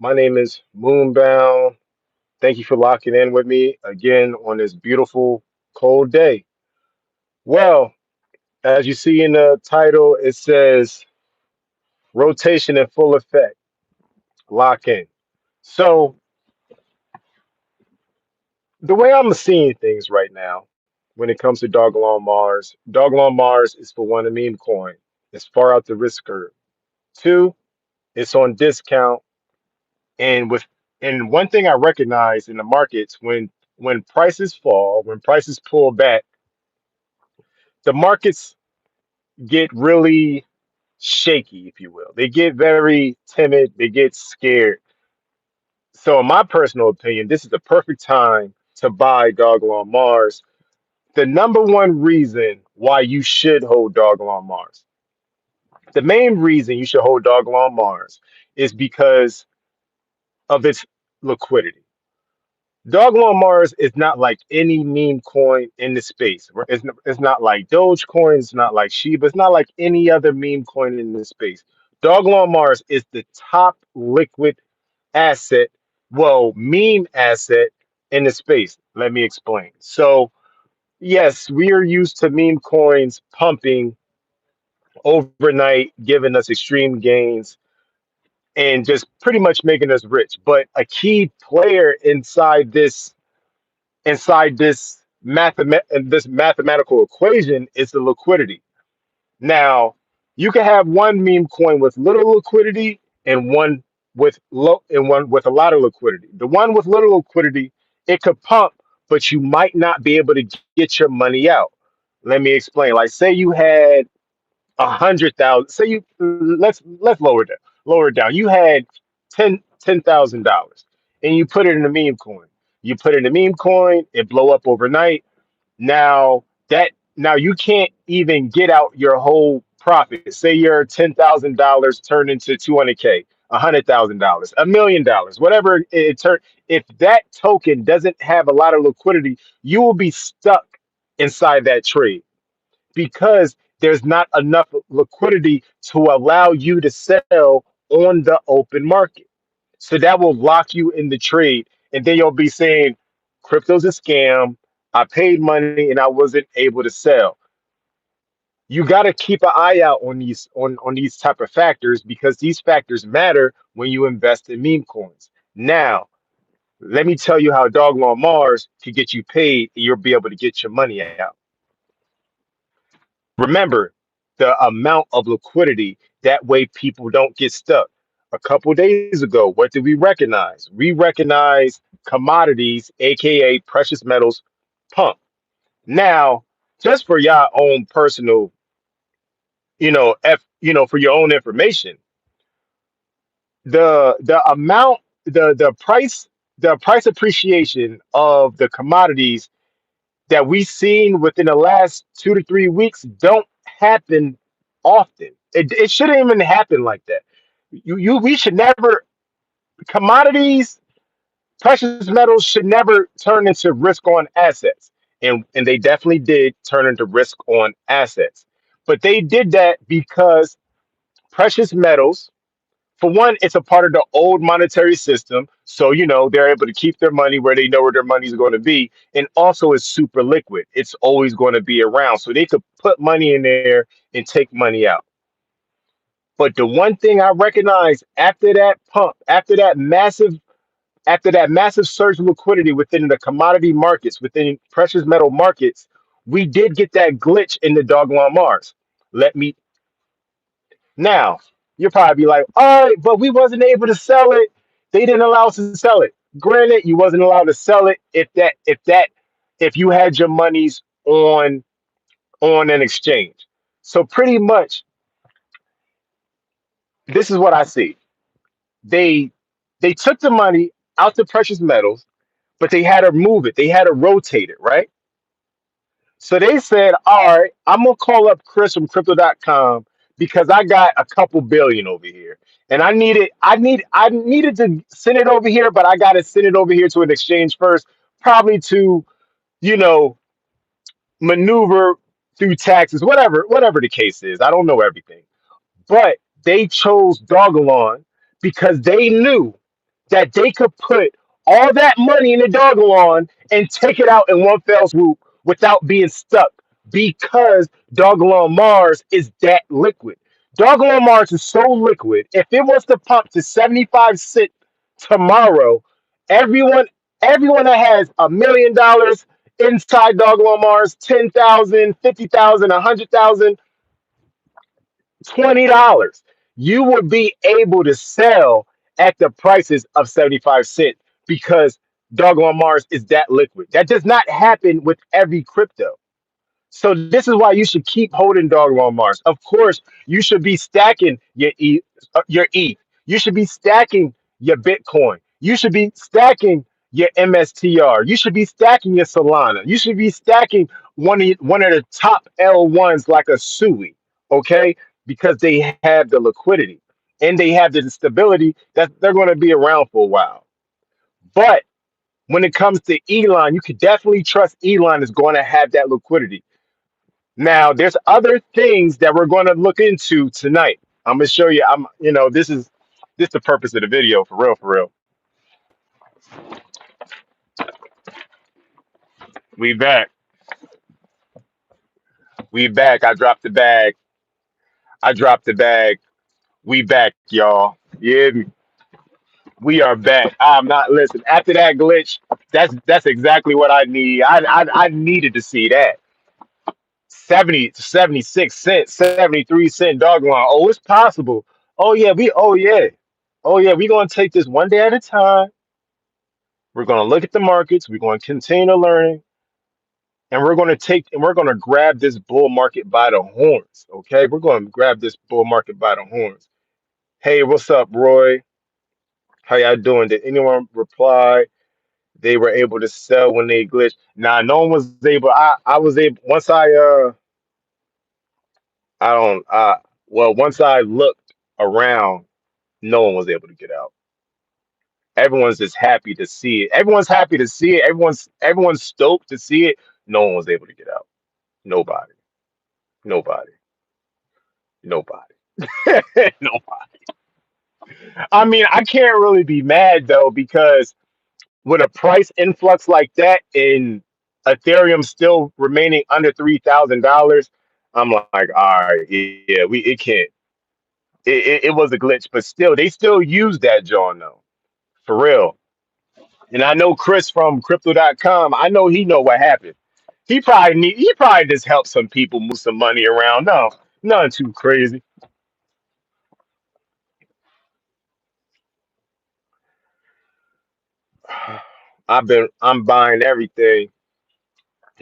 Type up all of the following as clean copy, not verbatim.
My name is Moonbound. Thank you for locking in with me again on this beautiful cold day. Well, as you see in the title, it says rotation in full effect. Lock in. So, the way I'm seeing things right now when it comes to Dogelon Mars is for one, a meme coin. It's far out the risk curve. Two, it's on discount. And with and one thing I recognize in the markets when prices fall, when prices pull back, the markets get really shaky, if you will. They get very timid, they get scared. So, in my personal opinion, this is the perfect time to buy Doggle on Mars. The number one reason why you should hold Doggle on Mars, the main reason you should hold Doggle on Mars is because of its liquidity. Doggle on Mars is not like any meme coin in the space. It's not like Dogecoin, it's not like Shiba, it's not like any other meme coin in the space. Doggle on Mars is the top liquid asset, well, meme asset in the space. Let me explain. So, yes, we are used to meme coins pumping overnight, giving us extreme gains and just pretty much making us rich. But a key player inside this mathematical equation is the liquidity. Now, you can have one meme coin with little liquidity and one with a lot of liquidity. The one with little liquidity, it could pump, but you might not be able to get your money out. Let me explain. Like, say you had 100,000. Say you let's lower it down. You had $10,000, and you put it in a meme coin. You put it in a meme coin, it blow up overnight. Now you can't even get out your whole profit. Say your $10,000 turned into 200K, $100,000, $1 million, whatever it turned. If that token doesn't have a lot of liquidity, you will be stuck inside that trade because there's not enough liquidity to allow you to sell on the open market. So that will lock you in the trade. And then you'll be saying, crypto's a scam. I paid money and I wasn't able to sell. You got to keep an eye out on these type of factors because these factors matter when you invest in meme coins. Now, let me tell you how Dog on Mars can get you paid and you'll be able to get your money out. Remember the amount of liquidity. That way, people don't get stuck. A couple days ago, what did we recognize? We recognized commodities, aka precious metals, pump. Now, just for your own personal, for your own information, the amount, the price appreciation of the commodities that we've seen within the last 2 to 3 weeks don't happen often. It shouldn't even happen like that. We should never commodities, precious metals should never turn into risk on assets. And they definitely did turn into risk on assets. But they did that because precious metals, for one, it's a part of the old monetary system. So, they're able to keep their money where they know where their money is going to be. And also, it's super liquid. It's always going to be around. So they could put money in there and take money out. But the one thing I recognize after that pump, after that massive surge of liquidity within the commodity markets, within precious metal markets, we did get that glitch in the dog on Mars. Let me Now, you'll probably be like, all right, but we wasn't able to sell it. They didn't allow us to sell it. Granted, you wasn't allowed to sell it if you had your monies on an exchange. So pretty much, this is what I see. They they took the money out to precious metals, but they had to move it. They had to rotate it, right? So they said, all right, I'm gonna call up Chris from crypto.com because I got a couple billion over here. And I needed to send it over here, but I gotta send it over here to an exchange first, probably to, you know, maneuver through taxes, whatever the case is. I don't know everything. But they chose Dogelon because they knew. that they could put all that money in the Dogelon and take it out in one fell swoop without being stuck because Dogelon Mars is that liquid. Dogelon Mars is so liquid. If it was to pump to 75 cents tomorrow, everyone everyone that has $1 million inside Dogelon Mars, 10,000, 50,000, 100,000, $20, you would be able to sell at the prices of 75 cents because doggone Mars is that liquid. That does not happen with every crypto. So this is why you should keep holding doggone Mars. Of course, you should be stacking your E. You should be stacking your Bitcoin. You should be stacking your MSTR. You should be stacking your Solana. You should be stacking one of the top L1s like a Sui, okay? Because they have the liquidity and they have the stability that they're going to be around for a while. But when it comes to Elon, you can definitely trust Elon is going to have that liquidity. Now, there's other things that we're going to look into tonight. I'm going to show you. This the purpose of the video for real, for real. We back. We back. I dropped the bag. I dropped the bag. We back, y'all. Yeah, we are back. I'm not listen. After that glitch, that's exactly what I need. I needed to see that. 76 cents, 73 cent dog line. Oh, it's possible. Oh yeah, we're gonna take this one day at a time. We're gonna look at the markets, we're gonna continue to learn, and we're gonna grab this bull market by the horns. Okay, we're gonna grab this bull market by the horns. Hey, what's up, Roy? How y'all doing? Did anyone reply? They were able to sell when they glitched. Nah, no one was able. I was able once I don't well once I looked around, no one was able to get out. Everyone's just happy to see it. Everyone's happy to see it. Everyone's stoked to see it. No one was able to get out. Nobody. Nobody. Nobody. Nobody. I mean, I can't really be mad though because with a price influx like that in Ethereum still remaining under $3,000, I'm like, all right, yeah, we it can't. It was a glitch, but still, they still use that John though, for real. And I know Chris from Crypto.com. I know he know what happened. He probably just helped some people move some money around. No, nothing too crazy. I'm buying everything.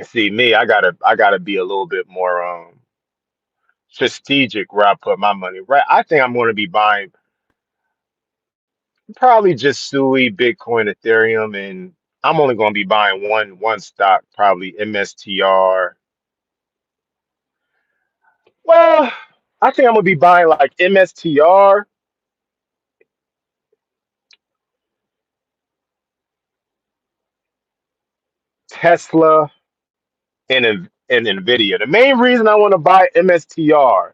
See me, I gotta be a little bit more strategic where I put my money. Right. I think I'm gonna be buying probably just SUI, Bitcoin, Ethereum, and I'm only gonna be buying one stock, probably MSTR. Well, I think I'm gonna be buying like MSTR, Tesla, and Nvidia. The main reason I want to buy MSTR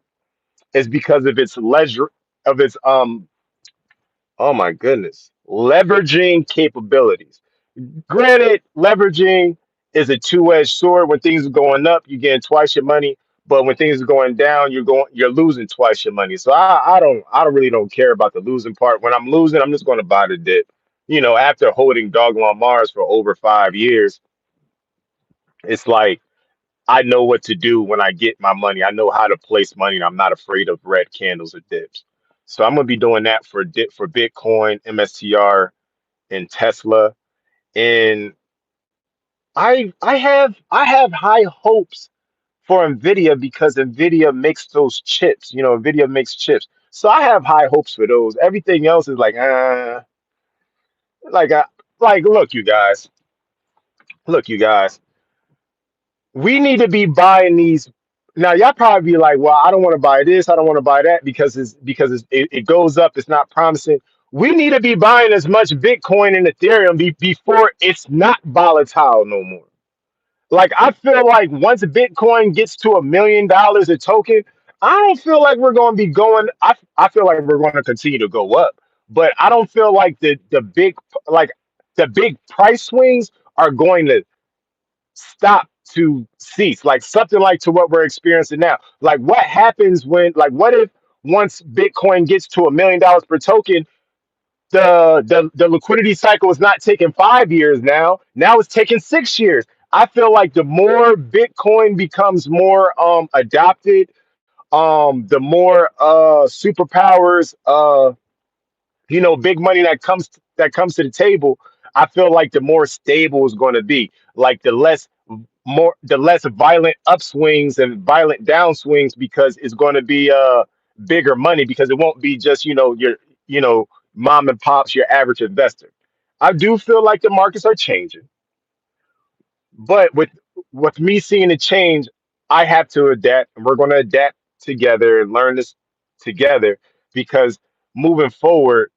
is because of its leisure of its oh my goodness, leveraging capabilities. Granted, leveraging is a two-edged sword. When things are going up, you're getting twice your money, but when things are going down, you're losing twice your money. So I don't really don't care about the losing part. When I'm losing, I'm just going to buy the dip. After holding Dogelon Mars for over 5 years, it's like I know what to do when I get my money. I know how to place money, and I'm not afraid of red candles or dips. So I'm gonna be doing that for Bitcoin, MSTR, and Tesla. And I have high hopes for Nvidia because Nvidia makes those chips. Nvidia makes chips. So I have high hopes for those. Everything else is like uh, like look, you guys. We need to be buying these. Now, y'all probably be like, "Well, I don't want to buy this. I don't want to buy that because it goes up. It's not promising." We need to be buying as much Bitcoin and Ethereum before it's not volatile no more. Like I feel like once Bitcoin gets to $1 million a token, I don't feel like we're going to be going. I feel like we're going to continue to go up. but I don't feel like like the big price swings are going to stop to cease. Like something like to what we're experiencing now. Like what happens when like what if once Bitcoin gets to $1 million per token, the liquidity cycle is not taking 5 years now. Now it's taking 6 years. I feel like the more Bitcoin becomes more adopted, the more superpowers, big money that comes to the table. I feel like the more stable is going to be. Like the less violent upswings and violent downswings, because it's going to be bigger money, because it won't be just your you know mom and pops, your average investor. I do feel like the markets are changing, but with me seeing a change, I have to adapt, and we're going to adapt together and learn this together, because moving forward,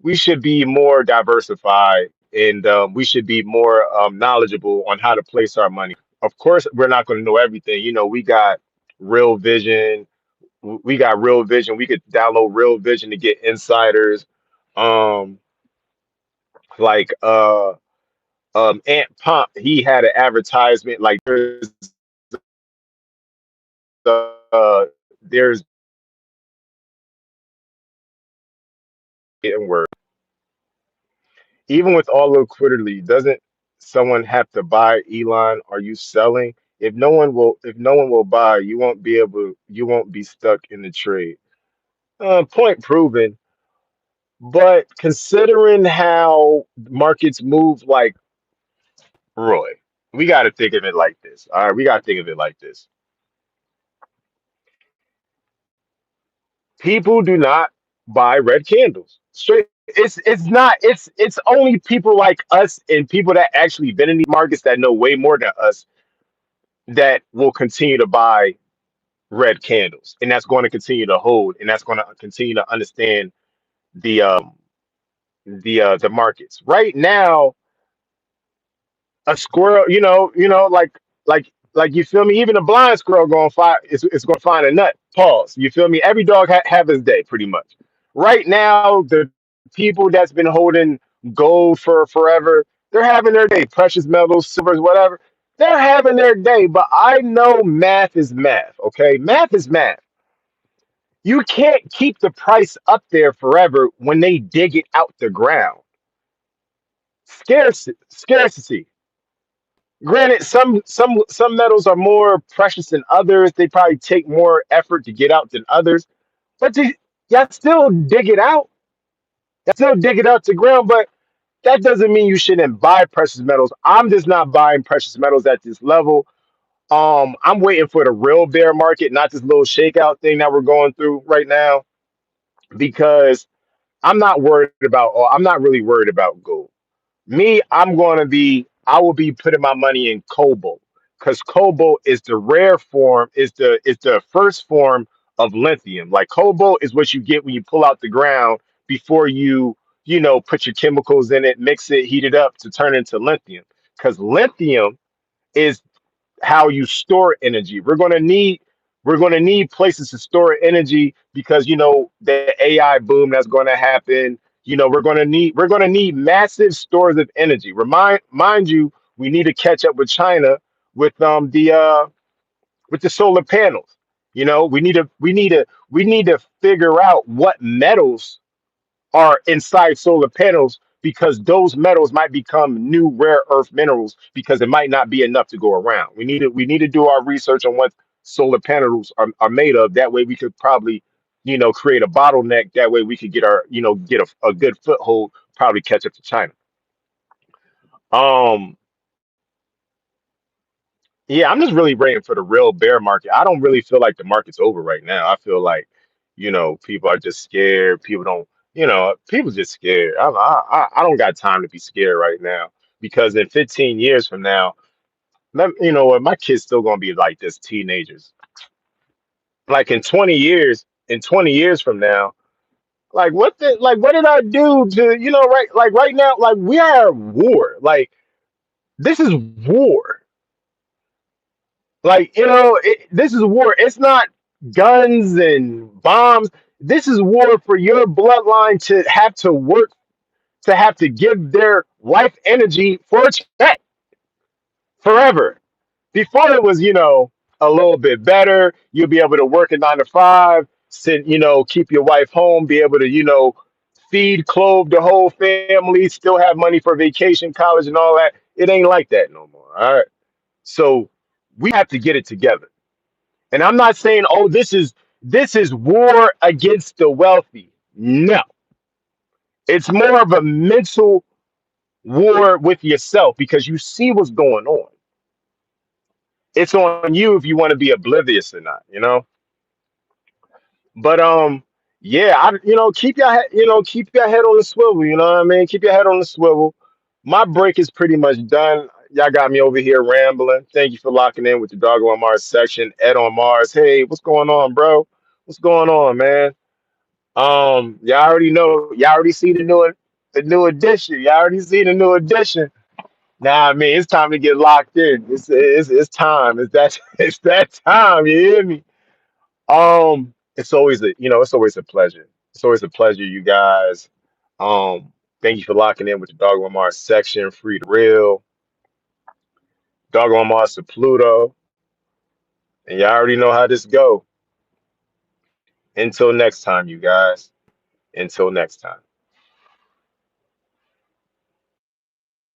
we should be more diversified, and we should be more knowledgeable on how to place our money. Of course, we're not going to know everything. We got Real Vision. We got Real Vision. We could download Real Vision to get insiders. Um, like Ant Pump, he had an advertisement like there's getting worse. Even with all liquidity, doesn't someone have to buy? Elon, are you selling? If no one will buy, you won't be stuck in the trade. Point proven. But considering how markets move, like Roy, we got to think of it like this. All right, we got to think of it like this. People do not buy red candles. Straight, it's not. It's only people like us and people that actually been in these markets that know way more than us that will continue to buy red candles, and that's going to continue to hold, and that's going to continue to understand the the markets. Right now, a squirrel, like you feel me. Even a blind squirrel going to find it's going to find a nut. Pause. You feel me? Every dog have his day, pretty much. Right now, the people that's been holding gold for forever, they're having their day. Precious metals, silvers, whatever. They're having their day. But I know math is math. Okay, math is math. You can't keep the price up there forever when they dig it out the ground. Scarcity. Granted, some metals are more precious than others. They probably take more effort to get out than others. But y'all still dig it out. Y'all still dig it out to ground. But that doesn't mean you shouldn't buy precious metals. I'm just not buying precious metals at this level. I'm waiting for the real bear market, not this little shakeout thing that we're going through right now, because I'm not really worried about gold. Me, I will be putting my money in cobalt, because cobalt is the rare form, is the first form of lithium. Like cobalt is what you get when you pull out the ground before you put your chemicals in it, mix it, heat it up to turn into lithium. Because lithium is how you store energy. We're going to need places to store energy, because the AI boom that's going to happen. We're going to need massive stores of energy. Mind you, we need to catch up with China with the solar panels. We need to figure out what metals are inside solar panels, because those metals might become new rare earth minerals, because it might not be enough to go around. We need to do our research on what solar panels are made of. That way we could probably create a bottleneck. That way we could get a good foothold, probably catch up to China. um yeah, I'm just really waiting for the real bear market. I don't really feel like the market's over right now. I feel like people are just scared. People just scared. I don't got time to be scared right now, because in 15 years from now, what, my kids still gonna be like this, teenagers. Like in 20 years from now, what did I do to right, like right now, like we are at war. Like this is war. Like this is war. It's not guns and bombs. This is war for your bloodline to have to work, to have to give their life energy for a check forever. Before it was, a little bit better. You'll be able to work a 9 to 5, sit, keep your wife home, be able to, feed, clothe the whole family, still have money for vacation, college, and all that. It ain't like that no more. All right. So we have to get it together. And I'm not saying, oh, this is war against the wealthy. No, it's more of a mental war with yourself because you see what's going on. It's on you if you want to be oblivious or not. But yeah, keep your keep your head on the swivel. You know what I mean? Keep your head on the swivel. My break is pretty much done. Y'all got me over here rambling. Thank you for locking in with the Dog on Mars section. Ed on Mars. Hey, what's going on, bro? What's going on, man? Y'all already know. Y'all already see the new edition. Y'all already see the new edition. Nah, I mean it's time to get locked in. It's time. It's that it's that time. You hear me? It's always a pleasure. It's always a pleasure, you guys. Thank you for locking in with the Dog on Mars section, free to real, Dog on Mars to Pluto, and y'all already know how this go. Until next time, you guys. Until next time.